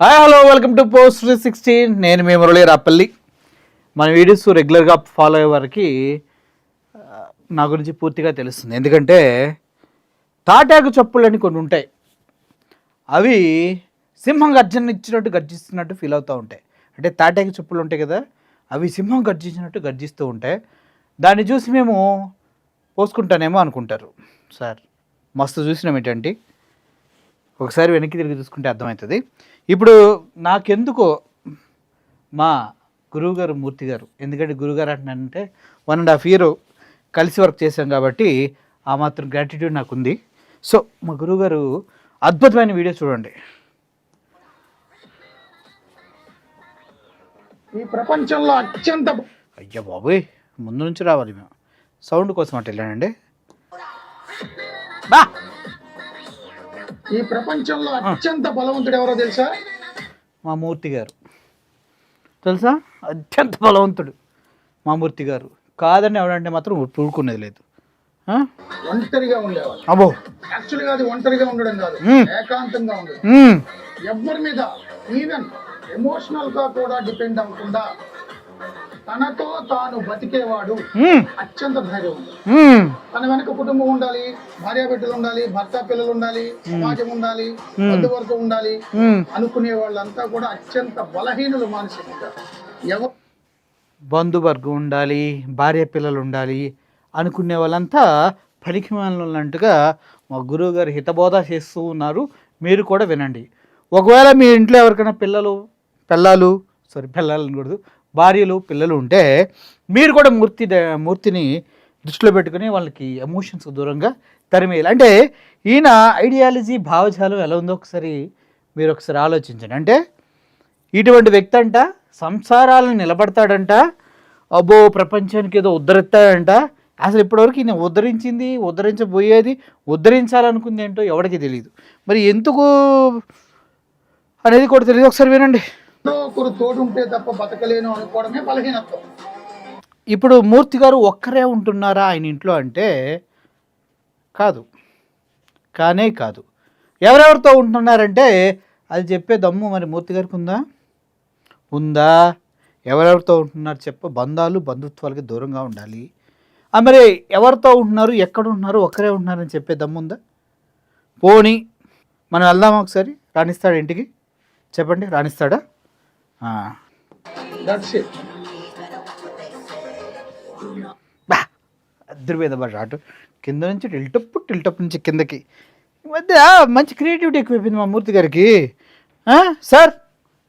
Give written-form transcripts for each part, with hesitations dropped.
Hi hello welcome to post 360. నేను మీ మురళీ రాపల్లి. మన videos రెగ్యులర్గా ఫాలో అయ్యే వారికి నా గురించి పూర్తిగా తెలుస్తుంది. ఎందుకంటే తాటాకు చెప్పులని కొన్ని ఉంటాయి. అవి సింహం గర్జన ఇచ్చినట్టు గర్జిస్తున్నట్టు ఫీల్ అవుతూ ఉంటాయి. అంటే తాటాకు చెప్పులు ఉంటాయి కదా, అవి సింహం గర్జించినట్టు గర్జిస్తూ ఉంటాయి. దాన్ని చూసి మేము పోసుకుంటానేమో అనుకుంటారు. సార్ మస్తు చూసినాం ఏంటంటే ఒకసారి వెనక్కి తిరిగి చూసుకుంటే అర్థమవుతుంది. ఇప్పుడు నాకెందుకో మా గురువుగారు మూర్తి గారు, ఎందుకంటే గురువుగారు అంటున్నానంటే 1.5 year కలిసి వర్క్ చేశాం కాబట్టి ఆ మాత్రం గ్రాటిట్యూడ్ నాకు ఉంది. సో మా గురువుగారు అద్భుతమైన వీడియో చూడండి. ఈ ప్రపంచంలో అత్యంత అయ్యా బాబోయ్, ముందు నుంచి రావాలి మేము సౌండ్ కోసం అట్లా వెళ్ళానండి. బా ఈ ప్రపంచంలో అత్యంత బలవంతుడు ఎవరో తెలుసా? మా మూర్తి గారు. తెలుసా, అత్యంత బలవంతుడు మా మూర్తి గారు. కాదని ఎవడంటే మాత్రం ఊరుకునేది లేదు. ఒంటరిగా ఉండేవాళ్ళు. అబ్బో, యాక్చువల్గా అది ఒంటరిగా ఉండడం కాదు, ఏకాంతంగా ఉండడం. ఎవరి మీద ఈవెన్ ఎమోషనల్ గా కూడా డిపెండ్ అవ్వకుండా తనతో తాను బతికేవాడు అత్యంత ధైర్యం. తన వెనక కుటుంబం ఉండాలి, భార్య బిడ్డలు ఉండాలి, భర్త పిల్లలు ఉండాలి, సమాజం ఉండాలి, బంధువర్గం ఉండాలి అనుకునే వాళ్ళంతా కూడా అత్యంత బలహీనులు మానసికంగా. బంధువర్గం ఉండాలి, భార్య పిల్లలు ఉండాలి అనుకునే వాళ్ళంతా పనికిమాలినట్టుగా మా గురువు గారు హితబోధ చేస్తూ ఉన్నారు. మీరు కూడా వినండి. ఒకవేళ మీ ఇంట్లో ఎవరికైనా పిల్లలు అనకూడదు, భార్యలు పిల్లలు ఉంటే మీరు కూడా మూర్తిని దృష్టిలో పెట్టుకుని వాళ్ళకి ఎమోషన్స్ దూరంగా తరిమేయాలి. అంటే ఈయన ఐడియాలజీ భావజాలం ఎలా ఉందో మీరు ఒకసారి ఆలోచించండి. అంటే ఇటువంటి వ్యక్తి అంట సంసారాలను నిలబడతాడంట, అబ్బో ప్రపంచానికి ఏదో ఉద్ధరిస్తాడంట. అసలు ఇప్పటివరకు ఈయన ఉద్ధరించబోయేది, ఉద్ధరించాలనుకుంది ఏంటో ఎవరికి తెలియదు. మరి ఎందుకు అనేది కూడా తెలియదు. ఒకసారి వినండి. ఒకరు తోడుంటే తప్ప బతకలేను అనుకోవడమే బలహీనత్వం. ఇప్పుడు మూర్తి గారు ఒక్కరే ఉంటున్నారా ఆయన ఇంట్లో అంటే కాదు. ఎవరెవరితో ఉంటున్నారంటే అది చెప్పే దమ్ము మరి మూర్తి గారికి ఉందా? ఎవరెవరితో ఉంటున్నారు చెప్ప. బంధుత్వాలకి దూరంగా ఉండాలి. మరి ఎవరితో ఉంటున్నారు, ఎక్కడ ఉంటున్నారు, ఒక్కరే ఉంటున్నారని చెప్పే దమ్ము ఉందా? పోనీ మనం వెళ్దామా ఒకసారి? రాణిస్తాడా ఇంటికి? చెప్పండి, రాణిస్తాడా? అద్దరిపోయింది బట్ అటు కింద నుంచి టిల్టప్ నుంచి కిందకి. ఈ మధ్య మంచి క్రియేటివిటీ ఎక్కువైపోయింది మా మూర్తి గారికి. Sir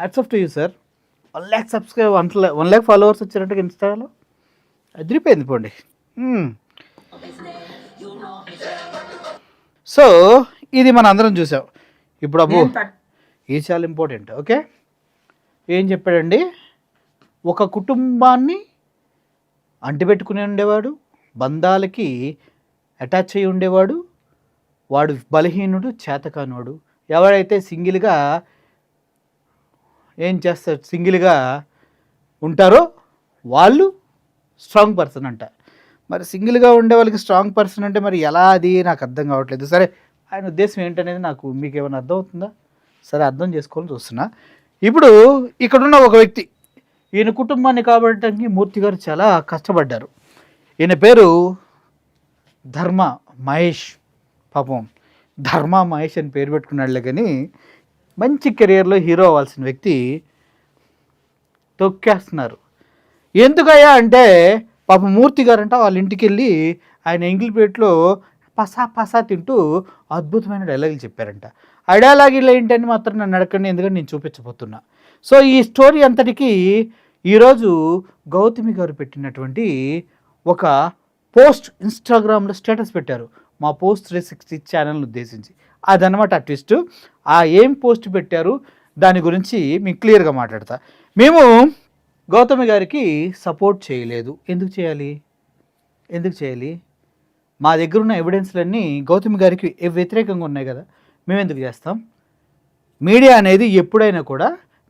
hats off to you sir. 1 lakh subscribe 1 lakh followers వచ్చారంటే ఇన్స్టాలో అదిరిపోయింది పోండి. సో ఇది మన అందరం చూసాం. ఇప్పుడు అబ్బో ఇది చాలా ఇంపార్టెంట్. ఓకే, ఏం చెప్పాడండి? ఒక కుటుంబాన్ని అంటిపెట్టుకుని ఉండేవాడు, బంధాలకి అటాచ్ అయ్యి ఉండేవాడు, వాడు బలహీనుడు, చేతకానివాడు. ఎవరైతే సింగిల్గా ఉంటారో వాళ్ళు స్ట్రాంగ్ పర్సన్ అంట. మరి సింగిల్గా ఉండే వాళ్ళకి స్ట్రాంగ్ పర్సన్ అంటే మరి ఎలా, అది నాకు అర్థం కావట్లేదు. సరే, ఆయన ఉద్దేశం ఏంటనేది మీకు ఏమైనా అర్థం అవుతుందా? సరే, అర్థం చేసుకోవాలని చూస్తున్నా. ఇప్పుడు ఇక్కడున్న ఒక వ్యక్తి, ఈయన కుటుంబాన్ని కాబట్టడానికి మూర్తి గారు చాలా కష్టపడ్డారు. ఈయన పేరు ధర్మ మహేష్. పాపం ధర్మ మహేష్ అని పేరు పెట్టుకున్నాడులే, కానీ మంచి కెరియర్లో హీరో అవ్వాల్సిన వ్యక్తి తొక్కేస్తున్నారు. ఎందుకయ్యా అంటే పాపం మూర్తి గారు అంట వాళ్ళ ఇంటికి వెళ్ళి ఆయన ఎంగిలిపేటలో పసా తింటూ అద్భుతమైన డైలాగులు చెప్పారంట. ఆ డైలాగులు ఏంటని మాత్రం నన్ను అడగండి, ఎందుకంటే నేను చూపించబోతున్నా. సో ఈ స్టోరీ అంతటికీ ఈరోజు గౌతమి గారు పెట్టినటువంటి ఒక పోస్ట్ ఇన్స్టాగ్రామ్లో స్టేటస్ పెట్టారు, మా పోస్ట్ 360 ఛానల్ని ఉద్దేశించి. అదనమాట ఆ ట్విస్ట్. ఆ ఏం పోస్ట్ పెట్టారు దాని గురించి మీకు క్లియర్గా మాట్లాడతా. మేము గౌతమి గారికి సపోర్ట్ చేయలేదు. ఎందుకు చేయాలి? మా దగ్గర ఉన్న ఎవిడెన్స్లన్నీ గౌతమి గారికి వ్యతిరేకంగా ఉన్నాయి కదా, మేము ఎందుకు చేస్తాం? మీడియా అనేది ఎప్పుడైనా కూడా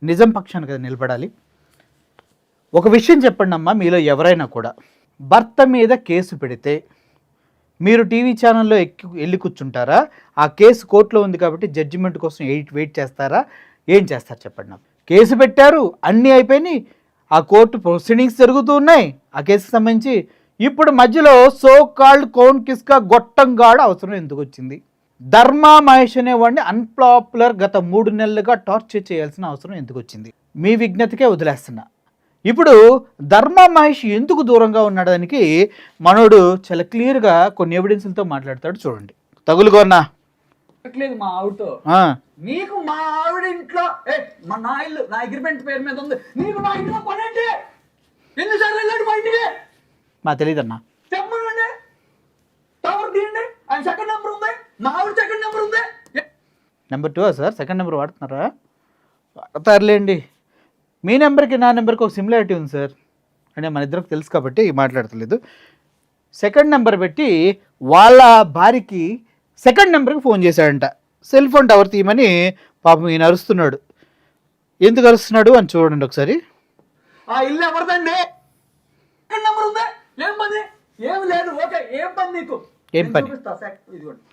నిజం పక్షాన్ని కదా నిలబడాలి. ఒక విషయం చెప్పండి అమ్మా, మీలో ఎవరైనా కూడా భర్త మీద కేసు పెడితే మీరు టీవీ ఛానల్లో వెళ్ళి కూర్చుంటారా? ఆ కేసు కోర్టులో ఉంది కాబట్టి జడ్జిమెంట్ కోసం వెయిట్ చేస్తారా? ఏం చేస్తారు చెప్పండి నాకు. కేసు పెట్టారు, అన్నీ అయిపోయినాయి, ఆ కోర్టు ప్రొసీడింగ్స్ జరుగుతూ ఉన్నాయి ఆ కేసుకి సంబంధించి. ఇప్పుడు మధ్యలో సో కాల్డ్ కౌన్ కిస్కా గొట్టంగాడు అవసరం ఎందుకు వచ్చింది? ధర్మా మహేష్ అనేవాడిని అన్పాపులర్ గత 3 నెలలుగా టార్చర్ చేయాల్సిన అవసరం ఎందుకు వచ్చింది? మీ విజ్ఞతకే వదిలేస్తున్నా. ఇప్పుడు ధర్మా మహేష్ ఎందుకు దూరంగా ఉన్నాడానికి మనోడు చాలా క్లియర్గా కొన్ని ఎవిడెన్స్లతో మాట్లాడతాడు, చూడండి. తగులుకోన్నా లేదు మా ఆవిడతో. నీకు మా ఆవిడ ఇంట్లో నా ఇల్లు నా అగ్రిమెంట్ పేరు మీద ఉంది, నీకు నా ఇంట్లో పనండి ఎన్నిసార్లు వెళ్ళాడు బయటికి మా తెలియదన్నా. చెప్పండి, టవర్ తీయండి, ఆయన సెకండ్ నెంబర్ ఉంది, మా ఆవిడ సెకండ్ నెంబర్ ఉంది. Number 2 sir? సెకండ్ నెంబర్ వాడుతున్నారా? వాడతారులేండి. మీ నెంబర్కి నా నెంబర్కి ఒక సిమిలారిటీ ఉంది సార్, అంటే మన ఇద్దరికి తెలుసు కాబట్టి మాట్లాడతలేదు. సెకండ్ నెంబర్ పెట్టి వాళ్ళ భార్యకి సెకండ్ నెంబర్కి ఫోన్ చేశాడంట, సెల్ ఫోన్ టవర్ తీయమని. పాపం ఈయన అరుస్తున్నాడు. ఎందుకు అరుస్తున్నాడు అని చూడండి ఒకసారి. ఆ ఇల్లు ఎవరిదండి? సెకండ్ నెంబర్ ఉంది, ఏం పని? ఏం లేదు. ఓకే, ఏం పని నీకు? ఏం పని? ఇదిగోండి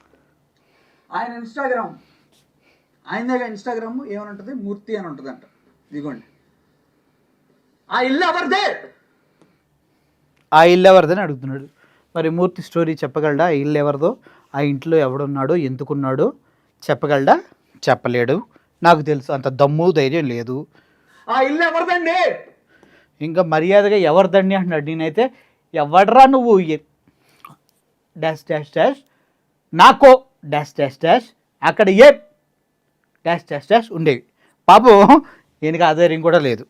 ఆయన ఇన్స్టాగ్రామ్, ఆయనదే ఇన్స్టాగ్రామ్ ఏమని ఉంటుంది, మూర్తి అని ఉంటుంది అంట. ఇదిగోండి ఆ ఇల్లు ఎవరిదే? ఆ ఇల్లు ఎవరిదని అడుగుతున్నాడు. మరి మూర్తి స్టోరీ చెప్పగలడా? ఆ ఇల్లు ఎవరిదో, ఆ ఇంట్లో ఎవడున్నాడో, ఎందుకున్నాడో చెప్పగలడా? చెప్పలేడు. నాకు తెలుసు, అంత దమ్ము ధైర్యం లేదు. ఆ ఇల్లు ఎవరిదండి? ఇంకా మర్యాదగా ఎవరిదండి అంటున్నాడు. నేనైతే ఎవడరా నువ్వు, డాష్ డాష్ డాష్ నాకో డాష్ డాష్ డాష్ అక్కడ ఏ డాష్ డాష్ డాష్ ఉండేవి. పాపం ఈయనకి ఆధార్యం కూడా లేదు.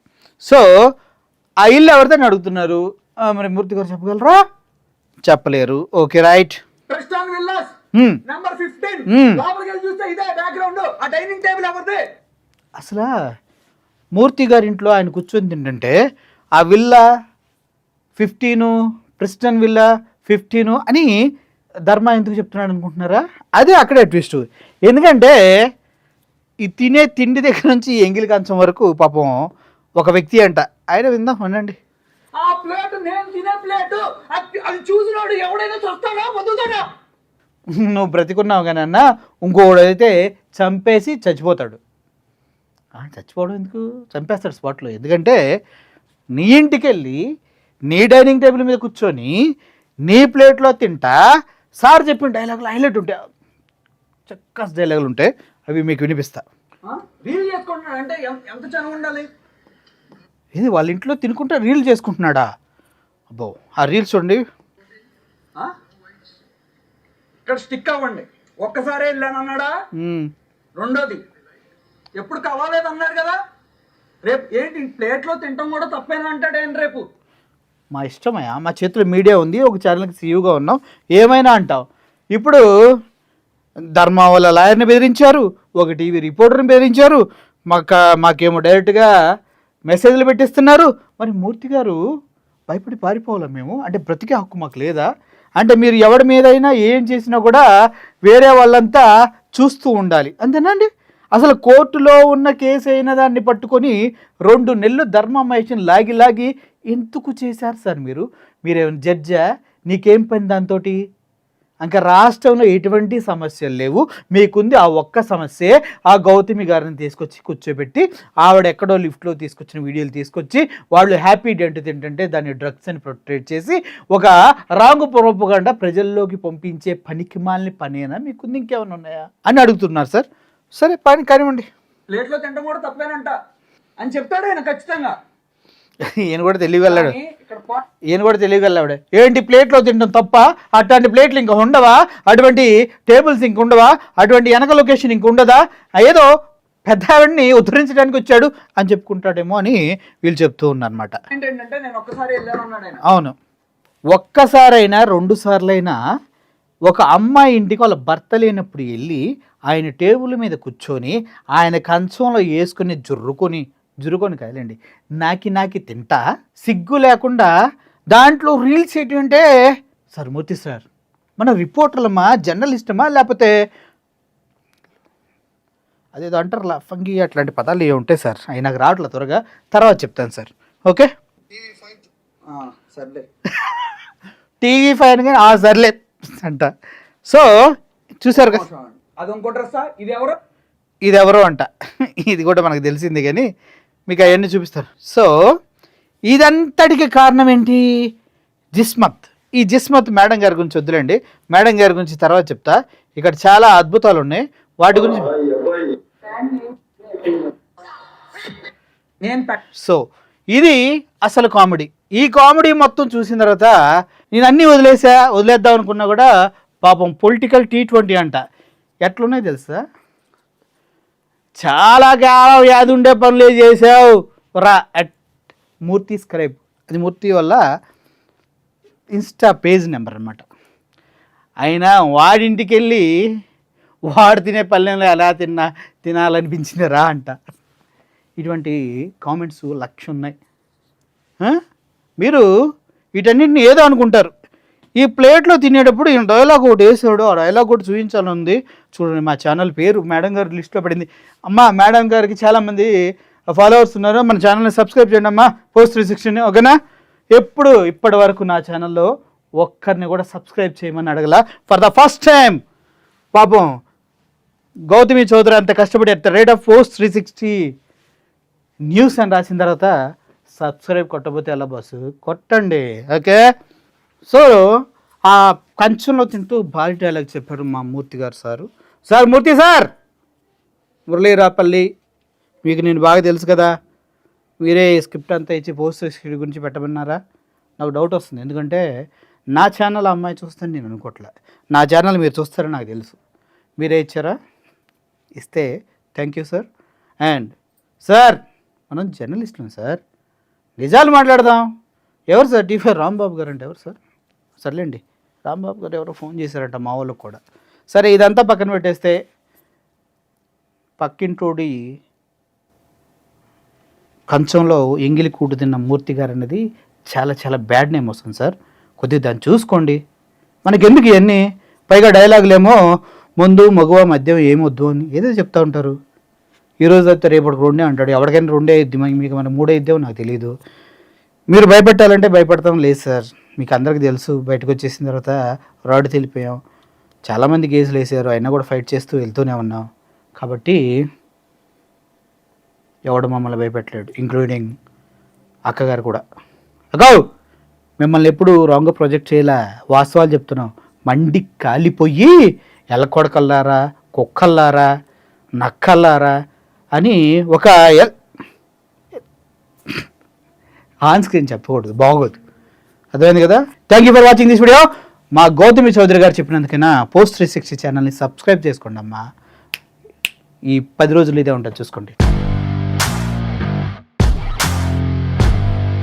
సో ఆ ఇల్లు ఎవరిదని అడుగుతున్నారు. మరి మూర్తి గారు చెప్పగలరా? చెప్పలేరు. Okay right. Preston villas number 15 లోపలికి వెళ్ళి చూస్తే ఇదే బ్యాక్గ్రౌండ్. ఆ డైనింగ్ టేబుల్ ఎవరిది? అసలు మూర్తి గారి ఇంట్లో ఆయన కూర్చొని తింటుంటే ఆ విల్లా 15, ప్రెస్టన్ విల్లా 15 అని ధర్మ ఎందుకు చెప్తున్నాడు అనుకుంటున్నారా? అదే అక్కడే ట్విస్ట్. ఎందుకంటే ఈ తినే తిండి దగ్గర నుంచి ఎంగిలి కంచం వరకు పాపం ఒక వ్యక్తి అంట. ఆయన విందాం, వినండి. ఆ ప్లేట్ నేను తినే ప్లేట్, అది చూసినాడు ఎవడైనా చస్తాడా వదులుతాడా? నువ్వు బ్రతికున్నావు కానీ అన్న, ఇంకోడైతే చంపేసి చచ్చిపోతాడు. చచ్చిపోవడం ఎందుకు, చంపేస్తాడు స్పాట్లో. ఎందుకంటే నీ ఇంటికి వెళ్ళి నీ డైనింగ్ టేబుల్ మీద కూర్చొని నీ ప్లేట్లో తింటా సార్ చెప్పిన డైలాగులు హైలైట్ ఉంటాయి, చక్కస్ డైలాగులు ఉంటాయి, అవి మీకు వినిపిస్తా. రీల్ చేసుకుంటున్నాడు అంటే ఎంత చనువు ఉండాలి? ఇది వాళ్ళ ఇంట్లో తినుకుంటా రీల్ చేసుకుంటున్నాడా? అబ్బో, ఆ రీల్స్ చూడండి. ఇక్కడ స్టిక్ అవ్వండి. ఒక్కసారి వెళ్ళానన్నాడా? రెండోది ఎప్పుడు కావాలేదు అన్నాడు కదా. రేపు ఏంటి ప్లేట్లో తింటాం కూడా తప్పేనా అంటాడేంటి రేపు? మా ఇష్టమయ్యా, మా చేతిలో మీడియా ఉంది, ఒక ఛానల్కి సీఈఓగా ఉన్నాం, ఏమైనా అంటావు. ఇప్పుడు ధర్మ వాళ్ళ లాయర్ని బెదిరించారు, ఒక టీవీ రిపోర్టర్ని బెదిరించారు, మాకేమో డైరెక్ట్గా మెసేజ్లు పెట్టిస్తున్నారు. మరి మూర్తి గారు భయపడి పారిపోవాలా మేము? అంటే బ్రతికే హక్కు మాకు లేదా? అంటే మీరు ఎవరి మీదైనా ఏం చేసినా కూడా వేరే వాళ్ళంతా చూస్తూ ఉండాలి అంతేనండి. అసలు కోర్టులో ఉన్న కేసు అయిన దాన్ని పట్టుకొని 2 నెలలు ధర్మ మహేష్ని లాగి ఎందుకు చేశారు సార్ మీరు? మీరేమైనా జడ్జా? నీకేం పని దాంతో? ఇంకా రాష్ట్రంలో ఎటువంటి సమస్యలు లేవు, మీకుంది ఆ ఒక్క సమస్యే. ఆ గౌతమి గారిని తీసుకొచ్చి కూర్చోబెట్టి ఆవిడ ఎక్కడో లిఫ్ట్లో తీసుకొచ్చిన వీడియోలు తీసుకొచ్చి వాళ్ళు హ్యాపీ డెంట్ తింటుంటే దాన్ని డ్రగ్స్ అని ప్రొట్రేట్ చేసి ఒక రాంగ్ ప్రోపగండా ప్రజల్లోకి పంపించే పనికిమాలిన పనేనా మీకుంది, ఇంకేమైనా ఉన్నాయా అని అడుగుతున్నారు సార్. సరే పని కానివ్వండి. ప్లేట్లో తింటాం కూడా తప్పేనంట అని చెప్తాడు ఆయన ఖచ్చితంగా. ఈయన కూడా తెలియగలడు, ఏంటి ప్లేట్లో తినడం తప్ప? అటువంటి ప్లేట్లు ఇంకా ఉండవా? అటువంటి టేబుల్స్ ఇంక ఉండవా? అటువంటి వెనక లొకేషన్ ఇంక ఉండదా? ఏదో పెద్ద ఆవిడని ఉద్ధరించడానికి వచ్చాడు అని చెప్పుకుంటాడేమో అని వీళ్ళు చెప్తూ ఉన్నారన్నమాట. అవును, ఒక్కసారైనా 2 సార్లైనా ఒక అమ్మాయి ఇంటికి వాళ్ళ భర్త లేనప్పుడు వెళ్ళి ఆయన టేబుల్ మీద కూర్చొని ఆయన కంచంలో వేసుకుని జురుకొని కాయలండి నాకి తింటా సిగ్గు లేకుండా దాంట్లో రీల్స్ ఏంటంటే, సార్ మూర్తి సార్ మన రిపోర్టర్లమా, జర్నలిస్టమా, లేకపోతే అదేదో అంటారులా ఫంగి అట్లాంటి పదాలు ఏ ఉంటాయి సార్, అవి నాకు రావట్లేదు, త్వరగా తర్వాత చెప్తాను సార్. ఓకే సర్లే టీవీ ఫైన్ కానీ సర్లే అంట. సో చూసారు కదా, అది ఇంకో డ్రెస్సా? ఇది ఎవరు? ఇది ఎవరో అంట, ఇది కూడా మనకు తెలిసింది కానీ మీకు అవన్నీ చూపిస్తారు. సో ఇదంతటికి కారణం ఏంటి? జిస్మత్. ఈ జిస్మత్ మేడం గారి గురించి వద్దులేండి, మేడం గారి గురించి తర్వాత చెప్తా. ఇక్కడ చాలా అద్భుతాలు ఉన్నాయి, వాటి గురించి. సో ఇది అసలు కామెడీ. ఈ కామెడీ మొత్తం చూసిన తర్వాత నేను అన్నీ వదిలేద్దాం అనుకున్నా కూడా పాపం పొలిటికల్ T20 అంట. ఎట్లున్నాయి తెలుసా? చాలా కాలం వ్యాధి ఉండే పనులే చేసావు రా అట్ మూర్తి స్క్రైబ్. అది మూర్తి వల్ల ఇన్స్టా పేజ్ నెంబర్ అనమాట. అయినా వాడింటికి వెళ్ళి వాడు తినే పల్లెంలో ఎలా తినాలనిపించిందిరా అంట. ఇటువంటి కామెంట్స్ 1,00,000 ఉన్నాయి. మీరు వీటన్నిటిని ఏదో అనుకుంటారు. ఈ ప్లేట్లో తినేటప్పుడు ఈయన డైలాగ్ ఒకటి వేసాడు, ఆ డైలాగ్ ఒకటి చూపించాలని ఉంది. చూడండి, మా ఛానల్ పేరు మేడం గారి లిస్ట్లో పడింది. అమ్మ మేడం గారికి చాలామంది ఫాలోవర్స్ ఉన్నారు, మన ఛానల్ని సబ్స్క్రైబ్ చేయండి అమ్మా, Post360. ఓకేనా? ఇప్పటి వరకు నా ఛానల్లో ఒక్కరిని కూడా సబ్స్క్రైబ్ చేయమని అడగల. ఫర్ ద ఫస్ట్ టైం పాపం గౌతమి చౌదరి అంత కష్టపడి at the rate of Post360 news అని రాసిన తర్వాత సబ్స్క్రైబ్ కొట్టకపోతే ఎలా బాసు? కొట్టండి. ఓకే. సో ఆ కంచంలో తింటూ భారీ డైలాగ్ చెప్పారు మా మూర్తి గారు సారు. సార్ మూర్తి సార్, మురళీరాపల్లి మీకు నేను బాగా తెలుసు కదా, మీరే స్క్రిప్ట్ అంతా ఇచ్చి Post360 గురించి పెట్టమన్నారా? నాకు డౌట్ వస్తుంది, ఎందుకంటే నా ఛానల్ అమ్మాయి చూస్తాను నేను అనుకోవట్లే, నా ఛానల్ మీరు చూస్తారని నాకు తెలుసు. మీరే ఇచ్చారా? ఇస్తే thank you sir. And sir, మనం జర్నలిస్టులం సార్, నిజాలు మాట్లాడదాం. ఎవరు సార్ T5 రాంబాబు గారు అంటే ఎవరు సార్? సర్లేండి, రాంబాబు గారు ఎవరో ఫోన్ చేశారంట మా వాళ్ళకి కూడా. సరే, ఇదంతా పక్కన పెట్టేస్తే పక్కింటోడి కంచంలో ఎంగిలి కూటు తిన్న మూర్తి గారు అనేది చాలా చాలా బ్యాడ్ నేమ్ వస్తుంది సార్. కొద్దిగా దాన్ని చూసుకోండి. మనకెందుకు ఇవన్నీ? పైగా డైలాగులేమో ముందు మగువ మద్యం ఏమొద్దు అని ఏదో చెప్తా ఉంటారు. ఈరోజు అయితే రేపటికి 2 అంటాడు. ఎవరికైనా 2 ఇద్ది, మీకు మన 3 ఇద్దేమో నాకు తెలియదు. మీరు భయపెట్టాలంటే భయపడతాం లేదు సార్, మీకు అందరికీ తెలుసు. బయటకు వచ్చేసిన తర్వాత రాడ్ తెలిపోయాం, చాలామంది కేసులు వేసారు, అయినా కూడా ఫైట్ చేస్తూ వెళ్తూనే ఉన్నాం. కాబట్టి ఎవడు మమ్మల్ని భయపెట్టలేడు, ఇంక్లూడింగ్ అక్కగారు కూడా. అగౌ మిమ్మల్ని ఎప్పుడు రాంగ్ ప్రొజెక్ట్ చేయలే, వాస్తవాలు చెప్తున్నాం. మండి కాలిపోయి ఎల్లకొడకల్లారా, కుక్కల్లారా, నక్కల్లారా అని ఒక ఆన్ స్క్రీన్ చెప్పకూడదు, బాగోదు. అర్థమైంది కదా? Thank you for watching this video. మా గౌతమి చౌదరి గారు చెప్పినందుకైనా Post360 ఛానల్ని సబ్స్క్రైబ్ చేసుకోండి అమ్మా. ఈ 10 రోజులు ఇదే ఉంటుంది, చూసుకోండి.